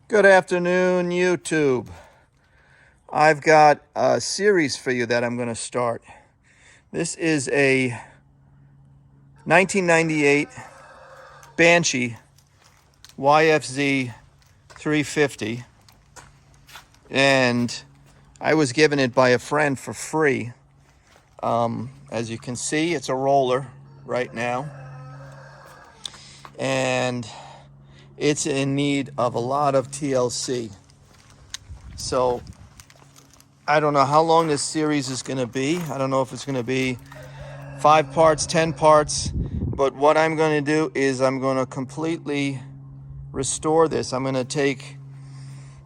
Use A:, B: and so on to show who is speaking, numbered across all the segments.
A: Good afternoon, YouTube. I've got a series for you that I'm going to start. This is a 1998 Banshee YFZ 350, and I was given it by a friend for free. As you can see, it's a roller right now, and it's in need of a lot of TLC. So I don't know how long this series is going to be. I don't know if it's going to be 5 parts, 10 parts, but what I'm going to do is I'm going to completely restore this. I'm going to take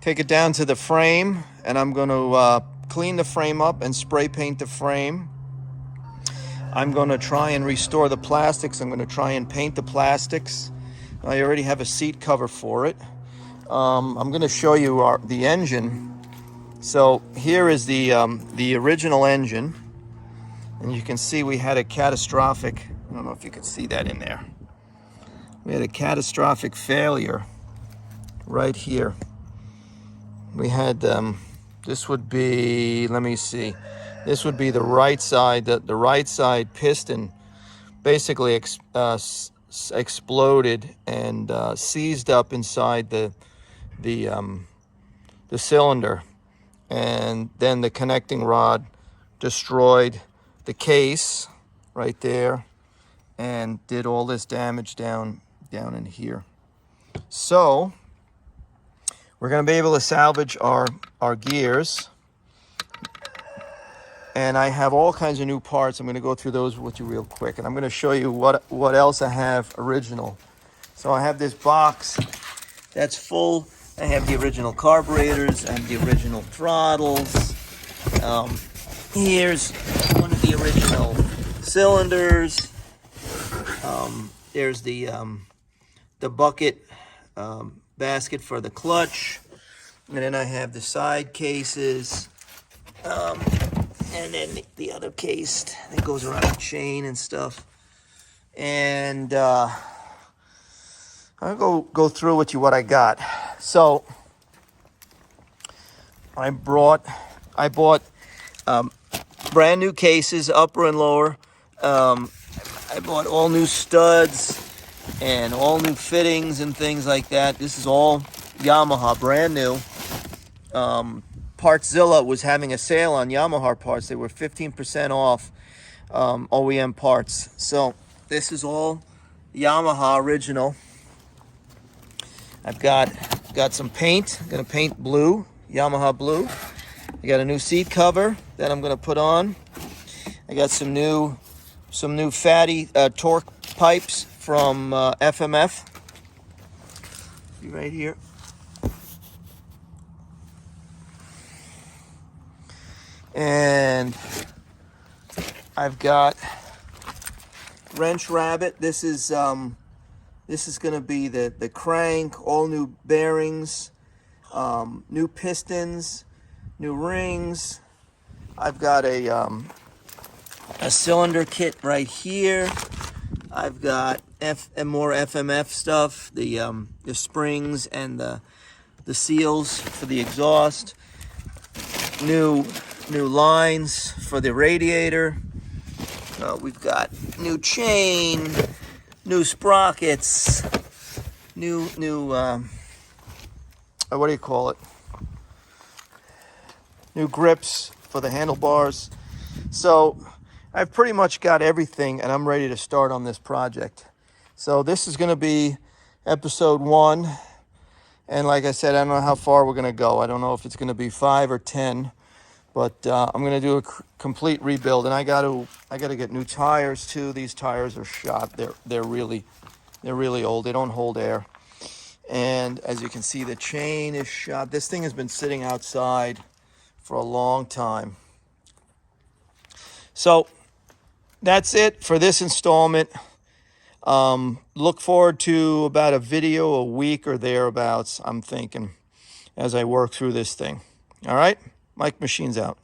A: it down to the frame, and I'm going to clean the frame up and spray paint the frame. I'm going to try and restore the plastics. I'm going to try and paint the plastics. I already have a seat cover for it. I'm going to show you the engine. So here is the original engine, and you can see we had a catastrophic, I don't know if you can see that in there. We had a catastrophic failure right here. We had, this would be, let me see, this would be the right side, the right side piston basically exploded and seized up inside the cylinder. And then the connecting rod destroyed the case right there and did all this damage down in here. So we're going to be able to salvage our gears, and I have all kinds of new parts. I'm going to go through those with you real quick, and I'm going to show you what else I have original. So I have this box that's full. I have the original carburetors, I have the original throttles. Here's one of the original cylinders. There's the bucket basket for the clutch. And then I have the side cases. And then the other case that goes around the chain and stuff. And I'll go through with you what I got. So I bought brand new cases, upper and lower. I bought all new studs and all new fittings and things like that. This is all Yamaha, brand new. Partzilla was having a sale on Yamaha parts. They were 15% off OEM parts. So this is all Yamaha original. I've got some paint. I'm going to paint blue, Yamaha blue. I got a new seat cover that I'm going to put on. I got some new fatty torque pipes from FMF. See right here. And I've got wrench rabbit. This is going to be the crank, all new bearings, new pistons, new rings. I've got a cylinder kit right here. I've got more FMF stuff, the springs and the seals for the exhaust. New lines for the radiator. We've got new chain, new sprockets, new what do you call it? New grips for the handlebars. So I've pretty much got everything, and I'm ready to start on this project. So this is going to be episode 1, and like I said, I don't know how far we're going to go. I don't know if it's going to be 5 or 10, but I'm going to do a complete rebuild, and I got to get new tires too. These tires are shot. They're really old. They don't hold air. And as you can see, the chain is shot. This thing has been sitting outside for a long time. So that's it for this installment. Look forward to about a video a week or thereabouts, I'm thinking, as I work through this thing. All right? Mike Machines out.